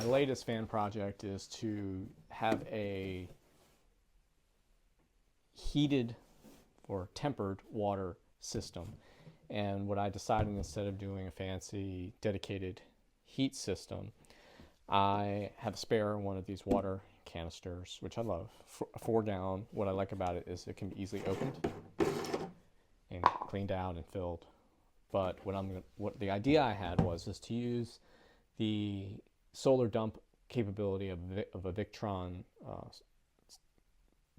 My latest fan project is to have a heated or tempered water system. And what I decided, instead of doing a fancy dedicated heat system, I have a spare one of these water canisters, which I love, a 4-gallon. What I like about it is it can be easily opened and cleaned out and filled. But what the idea I had was to use the solar dump capability of a Victron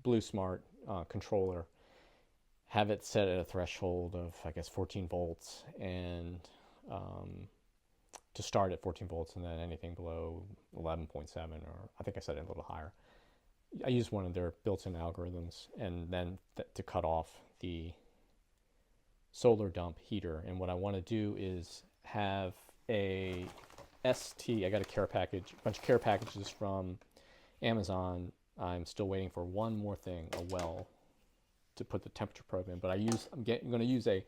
Blue Smart controller, have it set at a threshold of, I guess, 14 volts, and to start at 14 volts, and then anything below 11.7, or I think I set it a little higher. I used one of their built-in algorithms, and then to cut off the solar dump heater. And what I want to do is have I got a bunch of care packages from Amazon. I'm still waiting for one more thing, a well, to put the temperature probe in. But I'm going to use a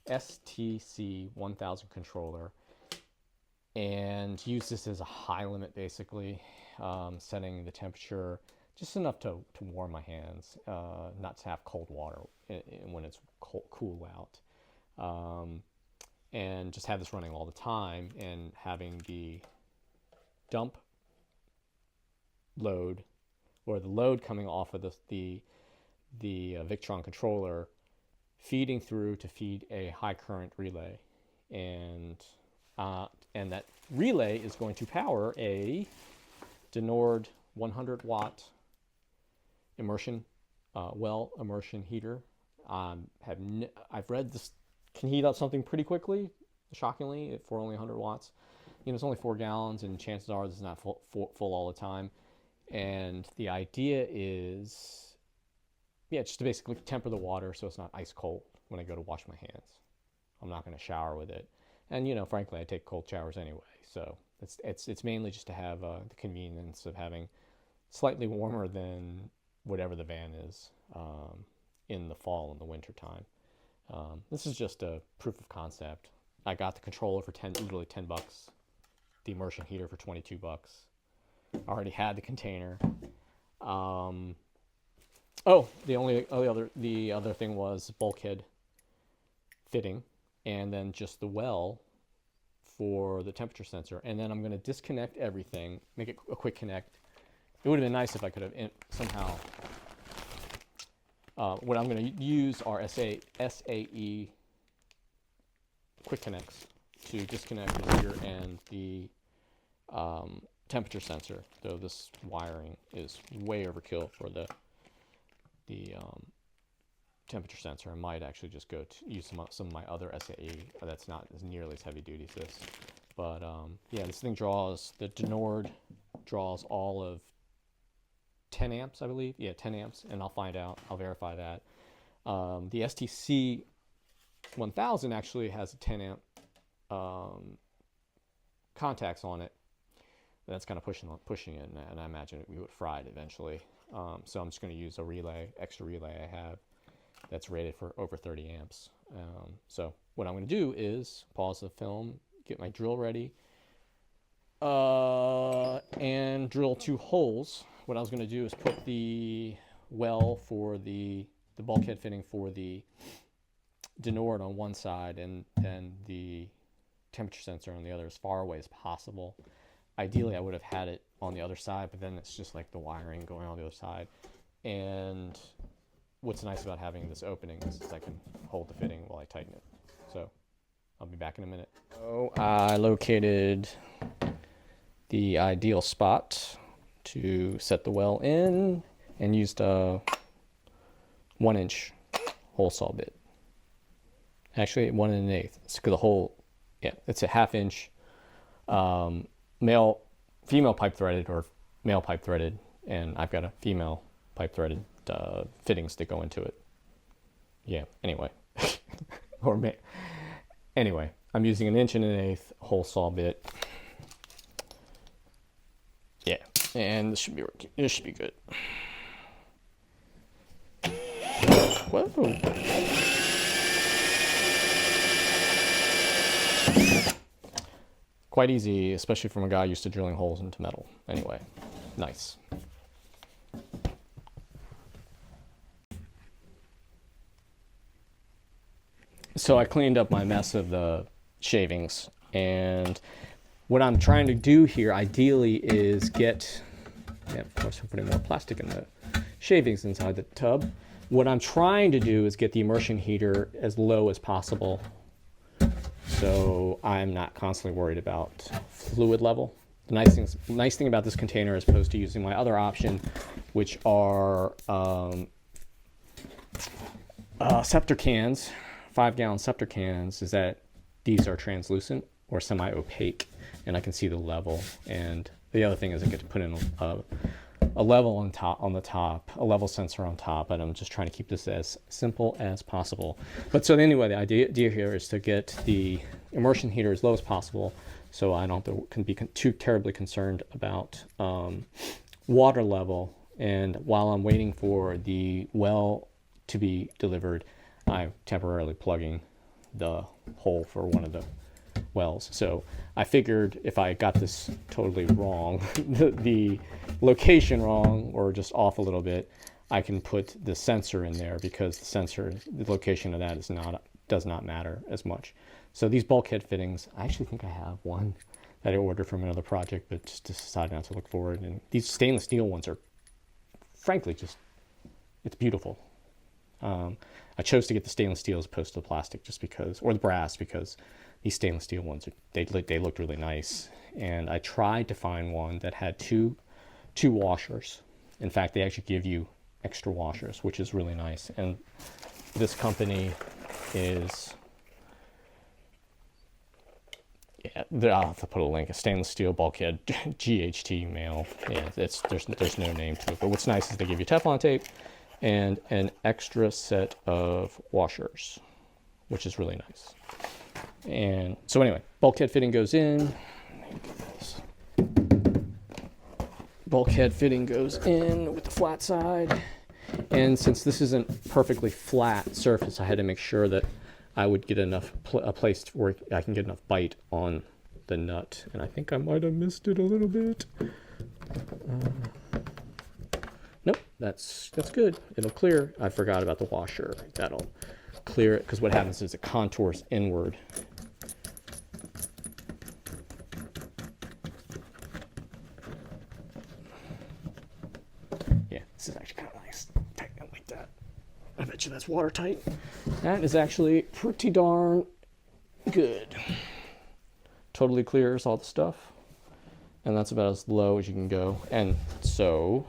STC1000 controller and use this as a high limit, basically, setting the temperature just enough to warm my hands, not to have cold water when it's cool out. And just have this running all the time, and having the dump load, or the load coming off of the Victron controller, feeding through to feed a high current relay, and that relay is going to power a Denord 100 watt immersion well immersion heater. I've read this can heat up something pretty quickly, shockingly, for only 100 watts. You know, it's only 4 gallons, and chances are this is not full all the time. And the idea is, just to basically temper the water so it's not ice cold when I go to wash my hands. I'm not going to shower with it. And, frankly, I take cold showers anyway. So it's mainly just to have the convenience of having slightly warmer than whatever the van is in the fall and the winter time. This is just a proof of concept. I got the controller for literally $10, the immersion heater for $22. I already had the container. The other thing was bulkhead fitting, and then just the well for the temperature sensor. And then I'm going to disconnect everything, make it a quick connect. It would have been nice if I could have somehow. What I'm going to use are SAE quick connects to disconnect the heater and the temperature sensor, though this wiring is way overkill for the temperature sensor. I might actually just go to use some of my other SAE that's not as nearly as heavy duty as this. But this thing the Denord draws all of 10 amps, I believe. Yeah, 10 amps, and I'll verify that. The STC1000 actually has a 10 amp contacts on it. That's kind of pushing it, and I imagine we would fry it eventually. So I'm just going to use extra relay I have that's rated for over 30 amps. So what I'm going to do is pause the film, get my drill ready, and drill 2 holes. What I was going to do is put the well for the bulkhead fitting for the Denord on one side, and then the temperature sensor on the other, as far away as possible. Ideally, I would have had it on the other side, but then it's just like the wiring going on the other side. And what's nice about having this opening is I can hold the fitting while I tighten it. So I'll be back in a minute. So I located the ideal spot to set the well in, and used a 1-inch hole saw bit. Actually, 1 1/8. It's the whole, it's a 1/2 inch female pipe threaded, or male pipe threaded, and I've got a female pipe threaded fittings that go into it. Anyway. Anyway, I'm using an 1 1/8 hole saw bit. And this should be working. This should be good. Whoa. Of quite easy, especially from a guy used to drilling holes into metal. Anyway, nice. So I cleaned up my mess of the shavings, and what I'm trying to do here ideally is get, yeah, of course I'm putting more plastic in the shavings inside the tub. What I'm trying to do is get the immersion heater as low as possible, so I'm not constantly worried about fluid level. The nice thing about this container, as opposed to using my other option, which are septor cans, 5-gallon septor cans, is that these are translucent or semi-opaque, and I can see the level. And the other thing is I get to put in a level on the top, a level sensor on top, and I'm just trying to keep this as simple as possible. But so anyway, the idea here is to get the immersion heater as low as possible, so I don't have to be too terribly concerned about water level. And while I'm waiting for the well to be delivered, I'm temporarily plugging the hole for one of the wells. So I figured if I got this totally wrong, the location wrong, or just off a little bit, I can put the sensor in there, because the location of that does not matter as much. So these bulkhead fittings, I actually think I have one that I ordered from another project, but just decided not to look for it. And these stainless steel ones are, frankly, it's beautiful. I chose to get the stainless steel as opposed to the plastic, just because, or the brass, because these stainless steel ones, they looked really nice. And I tried to find one that had two washers. In fact, they actually give you extra washers, which is really nice. And this company is, yeah, I'll have to put a link, a stainless steel bulkhead, GHT male. Yeah, there's no name to it. But what's nice is they give you Teflon tape and an extra set of washers, which is really nice. And so anyway, bulkhead fitting goes in. Bulkhead fitting goes in with the flat side. And since this isn't perfectly flat surface, I had to make sure that I would get enough a place where I can get enough bite on the nut. And I think I might have missed it a little bit. Nope, that's good. It'll clear. I forgot about the washer. That'll clear it, because what happens is it contours inward. Yeah, this is actually kind of nice. Tighten it like that. I bet you that's watertight. That is actually pretty darn good. Totally clears all the stuff. And that's about as low as you can go. And so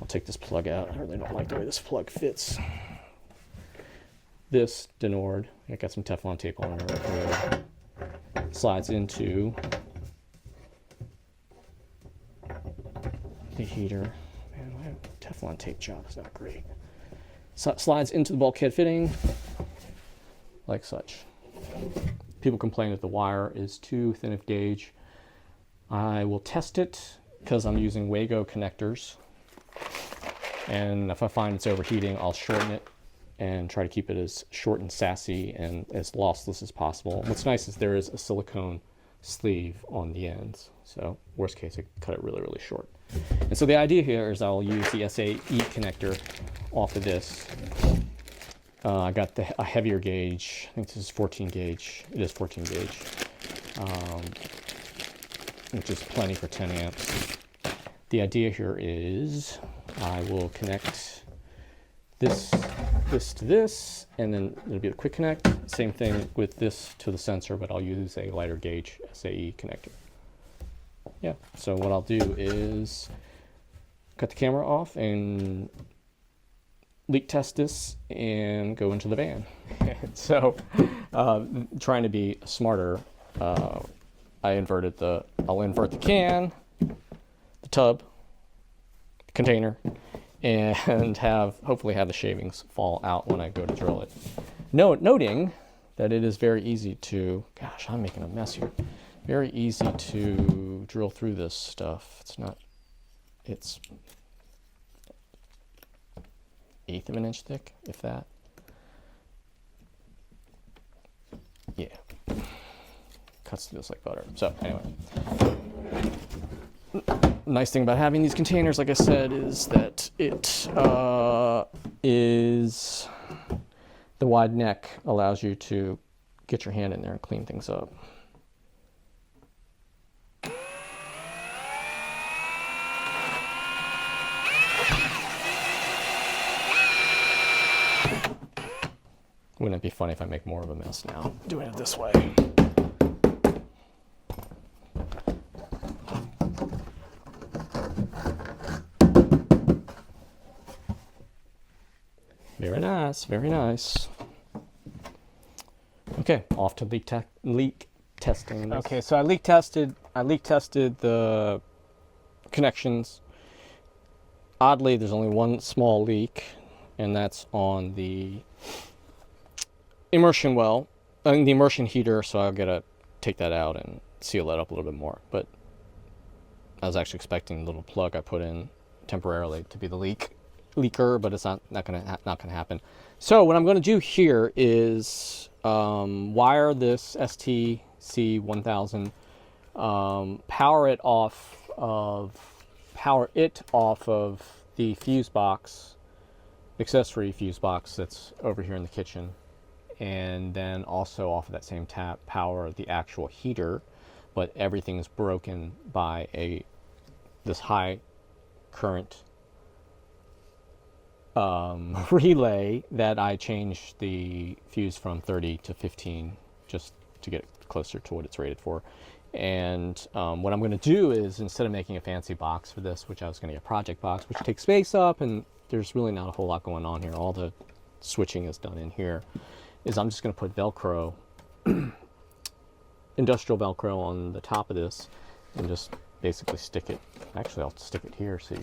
I'll take this plug out. I really don't like the way this plug fits. This Denord, I got some Teflon tape on it right here, slides into the heater. Man, my Teflon tape job is not great. So slides into the bulkhead fitting, like such. People complain that the wire is too thin of gauge. I will test it, because I'm using Wago connectors. And if I find it's overheating, I'll shorten it and try to keep it as short and sassy and as lossless as possible. What's nice is there is a silicone sleeve on the ends. So worst case, I cut it really, really short. And so the idea here is I'll use the SAE connector off of this. I got a heavier gauge. I think this is 14 gauge. It is 14 gauge, which is plenty for 10 amps. The idea here is I will connect this to this, and then it'll be a quick connect. Same thing with this to the sensor, but I'll use a lighter gauge SAE connector. Yeah, so what I'll do is cut the camera off and leak test this and go into the van. So trying to be smarter, I'll invert the can, the tub, the container, and hopefully have the shavings fall out when I go to drill it. Noting that it is very easy to, gosh, I'm making a mess here. Very easy to drill through this stuff. It's 1/8 of an inch thick, if that. Yeah. cuts through this like butter. So anyway, nice thing about having these containers, like I said, is that it is the wide neck allows you to get your hand in there and clean things up. Wouldn't it be funny if I make more of a mess now doing it this way? Very nice, very nice. Okay, off to leak testing. Okay, so I leak tested the connections. Oddly, there's only one small leak, and that's on the immersion well, the immersion heater, so I'll gotta take that out and seal that up a little bit more. But I was actually expecting the little plug I put in temporarily to be the leaker, but it's not gonna happen. So what I'm gonna do here is wire this STC1000, power it off of the fuse box, accessory fuse box that's over here in the kitchen, and then also off of that same tap power the actual heater, but everything is broken by this high current relay that I changed the fuse from 30 to 15 just to get it closer to what it's rated for. And what I'm going to do is, instead of making a fancy box for this, which I was going to get a project box, which takes space up, and there's really not a whole lot going on here, all the switching is done in here, is I'm just going to put Velcro, industrial Velcro on the top of this, and just basically stick it. Actually, I'll stick it here so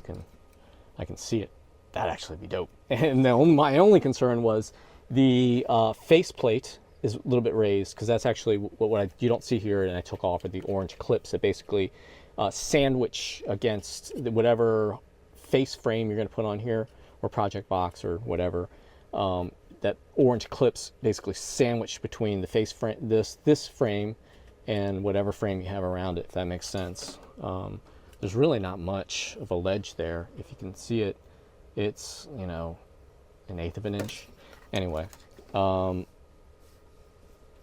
I can see it. That'd actually be dope. And my only concern was the face plate is a little bit raised, because that's actually what you don't see here, and I took off, are the orange clips that basically sandwich against whatever face frame you're going to put on here, or project box or whatever. That orange clips basically sandwich between the face frame, this frame, and whatever frame you have around it, if that makes sense. There's really not much of a ledge there. If you can see it, it's, you know, 1/8 of an inch. Anyway,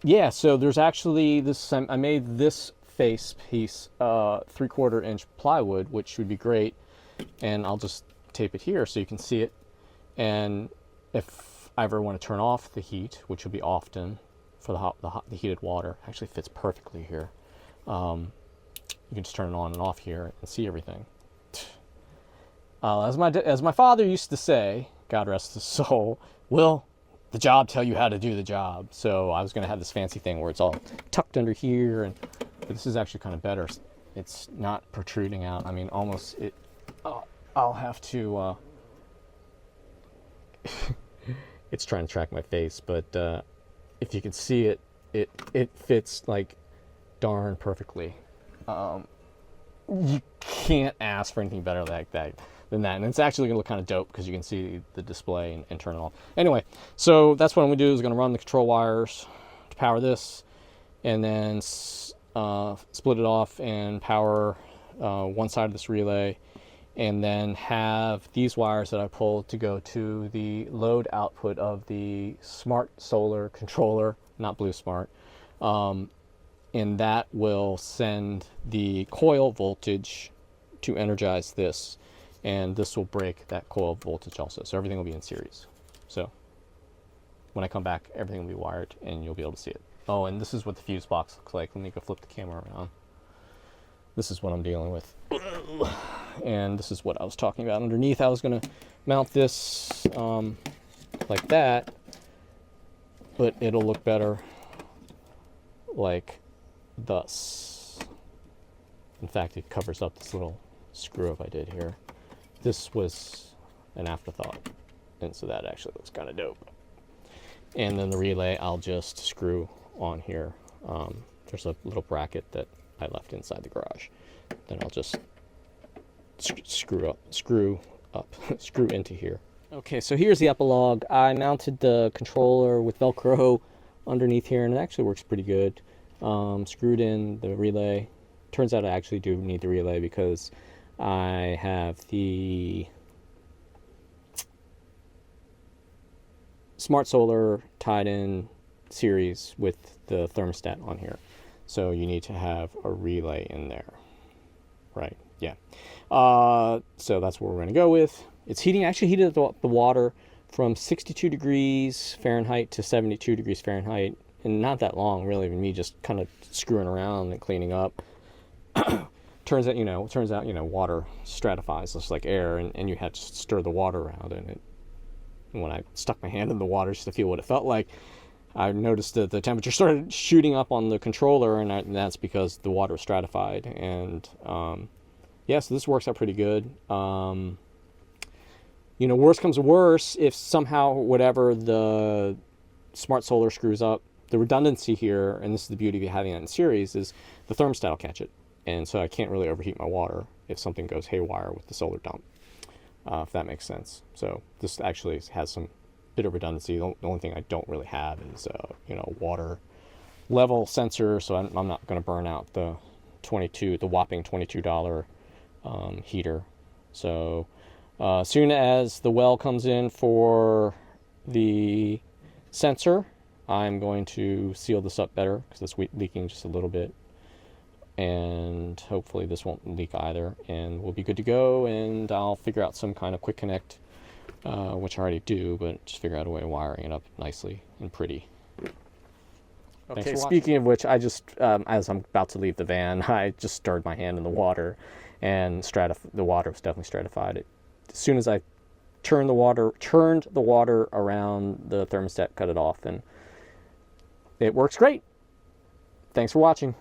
yeah, so there's actually this, I made this face piece 3/4 inch plywood, which would be great, and I'll just tape it here so you can see it. And if I ever want to turn off the heat, which will be often for the heated water, actually fits perfectly here. You can just turn it on and off here and see everything. As my father used to say, God rest his soul, will the job tell you how to do the job? So I was going to have this fancy thing where it's all tucked under here, but this is actually kind of better. It's not protruding out. I mean, almost it. I'll have to. It's trying to track my face, but if you can see it, it fits like darn perfectly. You can't ask for anything better than that. And it's actually going to look kind of dope because you can see the display and turn it off. Anyway, so that's what I'm going to do, is going to run the control wires to power this, and then split it off and power one side of this relay, and then have these wires that I pulled to go to the load output of the SmartSolar controller, not Blue Smart, and that will send the coil voltage to energize this, and this will break that coil voltage also. So everything will be in series. So when I come back, everything will be wired and you'll be able to see it. Oh, and this is what the fuse box looks like. Let me go flip the camera around. This is what I'm dealing with. And this is what I was talking about underneath. I was going to mount this like that, but it'll look better like thus. In fact, it covers up this little screw up I did here. This was an afterthought, and so that actually looks kind of dope. And then the relay I'll just screw on here. There's a little bracket that I left inside the garage. Then I'll just screw into here. Okay, so here's the epilogue. I mounted the controller with Velcro underneath here, and it actually works pretty good. screwed in the relay. Turns out I actually do need the relay because I have the Smartsolar tied in series with the thermostat on here. So you need to have a relay in there. Right, yeah. So that's what we're going to go with. It's actually heated the water from 62 degrees Fahrenheit to 72 degrees Fahrenheit, and not that long, really, with me just kind of screwing around and cleaning up. Turns out, water stratifies just like air, and you had to stir the water around in it. And when I stuck my hand in the water just to feel what it felt like, I noticed that the temperature started shooting up on the controller, and that's because the water is stratified. And yeah, so this works out pretty good. Worst comes to worst, if somehow whatever the Smartsolar screws up, the redundancy here, and this is the beauty of having that in series, is the thermostat will catch it. And so I can't really overheat my water if something goes haywire with the solar dump, if that makes sense. So this actually has some bit of redundancy. The only thing I don't really have is water level sensor, so I'm not going to burn out the whopping $22 heater. So as soon as the well comes in for the sensor, I'm going to seal this up better because it's leaking just a little bit, and hopefully this won't leak either, and we'll be good to go. And I'll figure out some kind of quick connect, which I already do, but just figure out a way of wiring it up nicely and pretty. Okay, speaking of which, I just, as I'm about to leave the van, I just stirred my hand in the water, and the water was definitely stratified. As soon as I churned the water around the thermostat, cut it off, and it works great. Thanks for watching.